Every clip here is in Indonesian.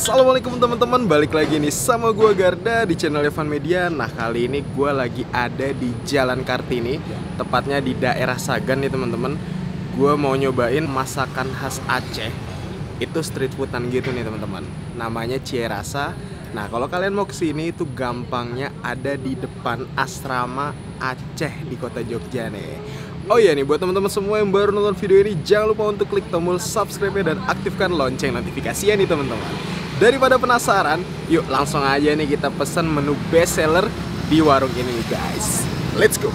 Assalamualaikum teman-teman, balik lagi nih sama gua Garda di channel Evan Media. Nah kali ini gua lagi ada di Jalan Kartini, tepatnya di daerah Sagan nih teman-teman. Gua mau nyobain masakan khas Aceh. Itu street foodan gitu nih teman-teman. Namanya Cierasa. Nah kalau kalian mau kesini itu gampangnya ada di depan asrama Aceh di kota Jogja nih. Oh iya nih, buat teman-teman semua yang baru nonton video ini, jangan lupa untuk klik tombol subscribe dan aktifkan lonceng notifikasinya nih teman-teman. Daripada penasaran, yuk langsung aja nih kita pesan menu best seller di warung ini nih guys. Let's go.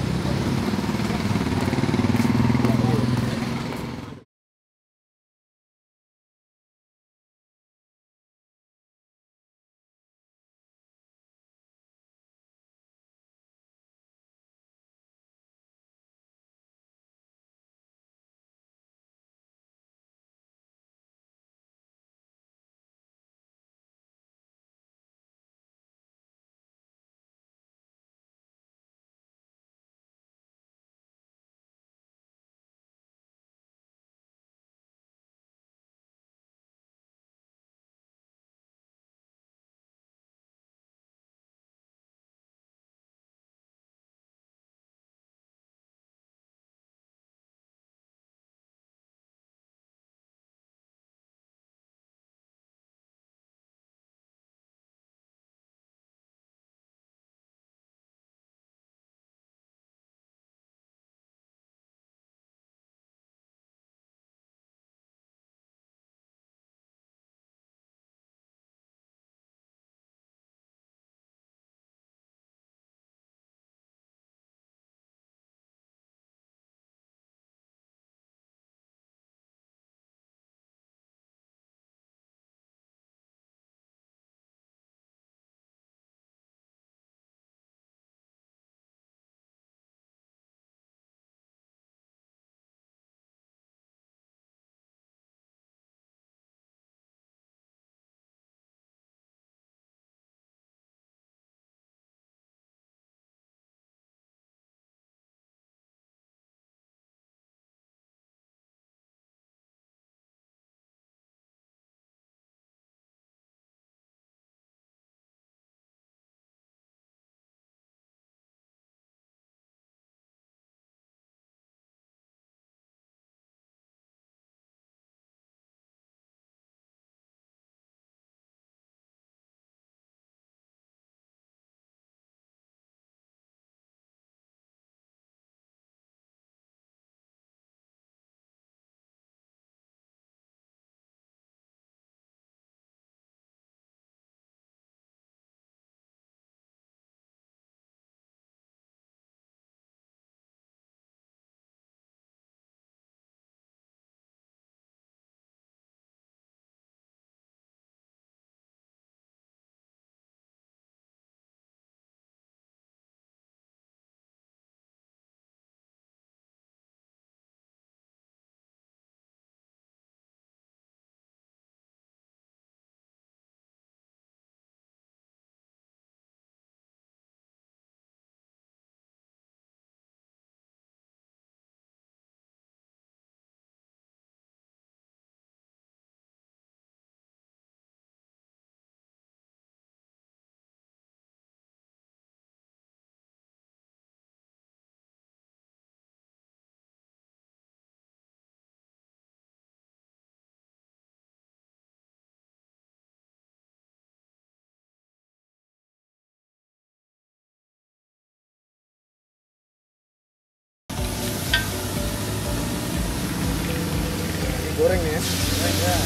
Goreng ya? Ya,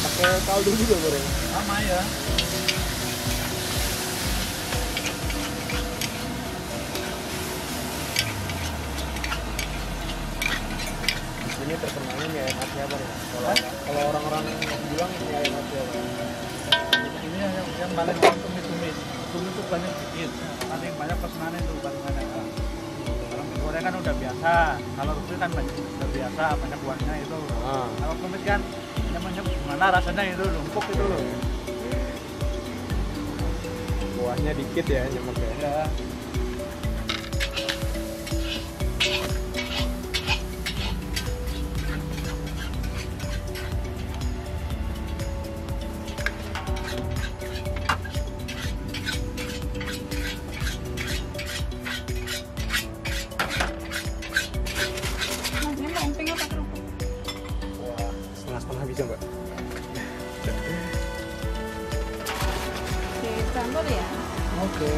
Pakai kaldu juga goreng. sama ya. Di sini terkenalnya mie ayam Aceh apa nih? Kalau orang-orang bilang mie ayam Aceh apa? Ini yang paling tumis-tumis. Tumis itu banyak dikit. Paling banyak pesanannya itu paling banyak. Kalau mie goreng kan udah biasa. Kalau tumis kan banyak udah biasa, banyak kuahnya itu. Kalau tumis kan namanya gimana rasanya itu lumpuk itu loh. Kuahnya dikit ya, nyemek ya. Ya. bisa mbak. Oke, campur ya. Oke.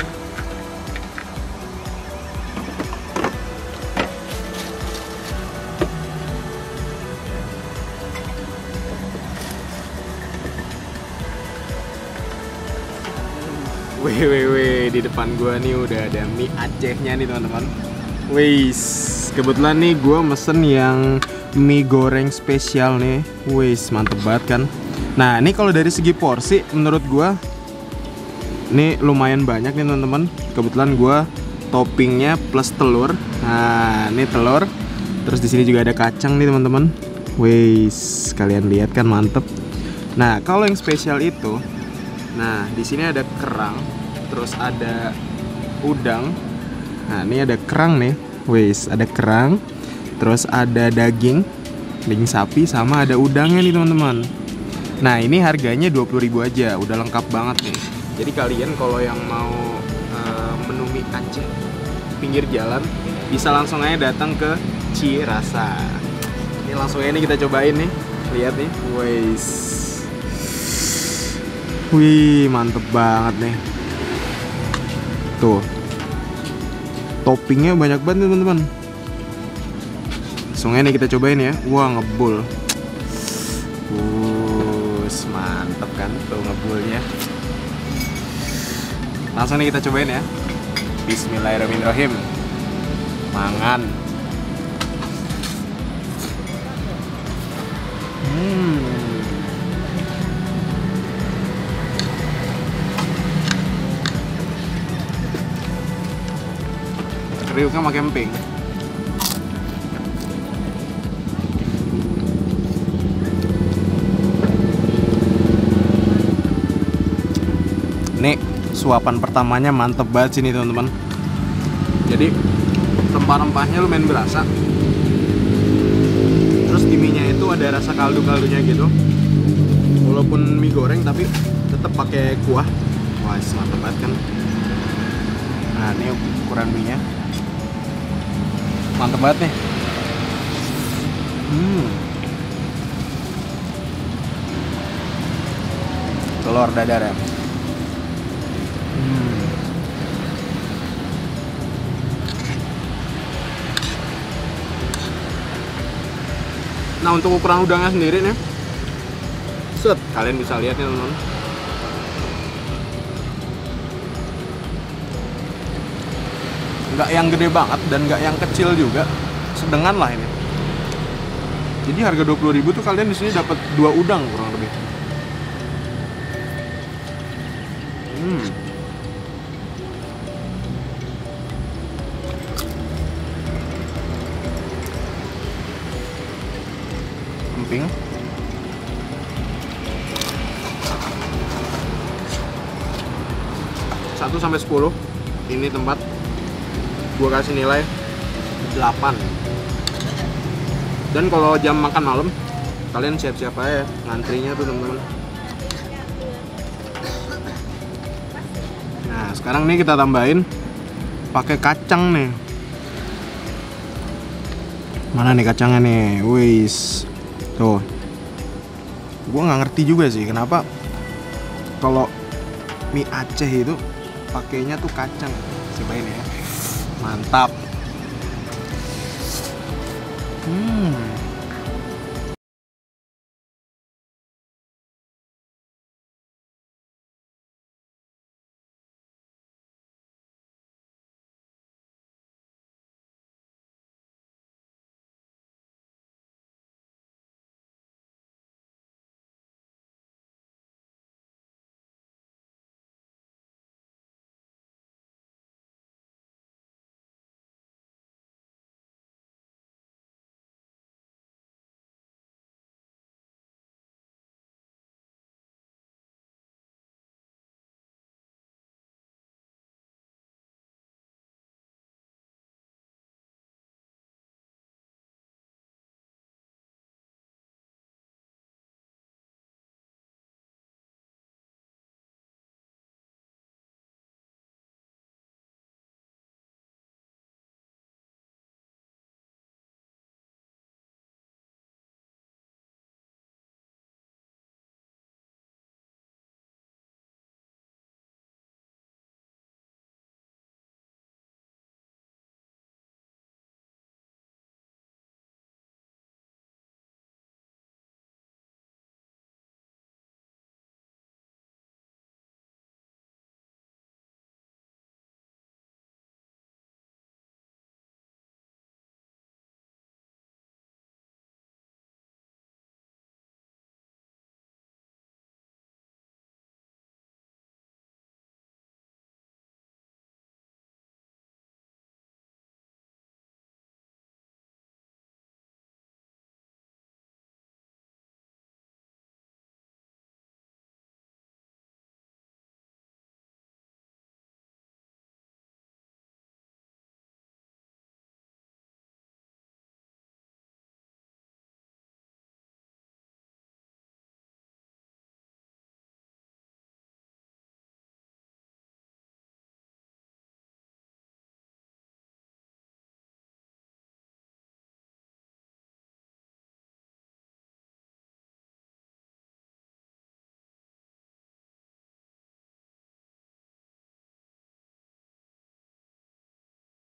Wih, di depan gua nih udah ada mie Acehnya nih teman-teman. Wis, kebetulan nih gua mesen yang mie goreng spesial nih. Wis, mantep banget kan. Nah, ini kalau dari segi porsi menurut gua ini lumayan banyak nih teman-teman. Kebetulan gua toppingnya plus telur. Nah, ini telur. Terus di sini juga ada kacang nih teman-teman. Wis, kalian lihat kan mantep. Nah, kalau yang spesial itu, nah, di sini ada kerang, terus ada udang. Nah, ini ada kerang nih. Wis, ada kerang. Terus ada daging sapi sama ada udangnya nih, teman-teman. Nah, ini harganya 20.000 aja, udah lengkap banget nih. Jadi kalian kalau yang mau menu mie Aceh pinggir jalan, bisa langsung aja datang ke Cirasa. Ini langsung aja nih kita cobain nih. Lihat nih. Wis. Wih, mantep banget nih. Tuh, toppingnya banyak banget teman-teman. Langsung aja nih kita cobain ya. Wah, ngebul. Mantep kan tuh ngebulnya. Langsung nih kita cobain ya. Bismillahirrahmanirrahim. Mangan. Kriuknya pakai emping. Nih, suapan pertamanya mantep banget sih nih teman-teman. Jadi rempah-rempahnya lumayan berasa. Terus di mie-nya itu ada rasa kaldu-kaldunya gitu. Walaupun mie goreng tapi tetap pakai kuah. Wah, mantep banget kan. Nah, ini ukuran mie-nya. Mantep banget nih. Telur dadar ya. Nah, untuk ukuran udangnya sendiri nih, set, kalian bisa lihat nih teman-teman. Nggak yang gede banget dan nggak yang kecil juga, sedengan lah ini. Jadi harga 20.000 tuh kalian di sini dapat 2 udang kurang lebih. Emping. Satu sampai 10 ini tempat gua kasih nilai 8. Dan kalau jam makan malam kalian siap-siap aja ngantrinya tuh teman-teman. Nah, sekarang nih kita tambahin pakai kacang nih. Mana nih kacangnya nih? Wis. Tuh. Gua nggak ngerti juga sih kenapa kalau mie Aceh itu pakainya tuh kacang. Cobain ya. Mantap.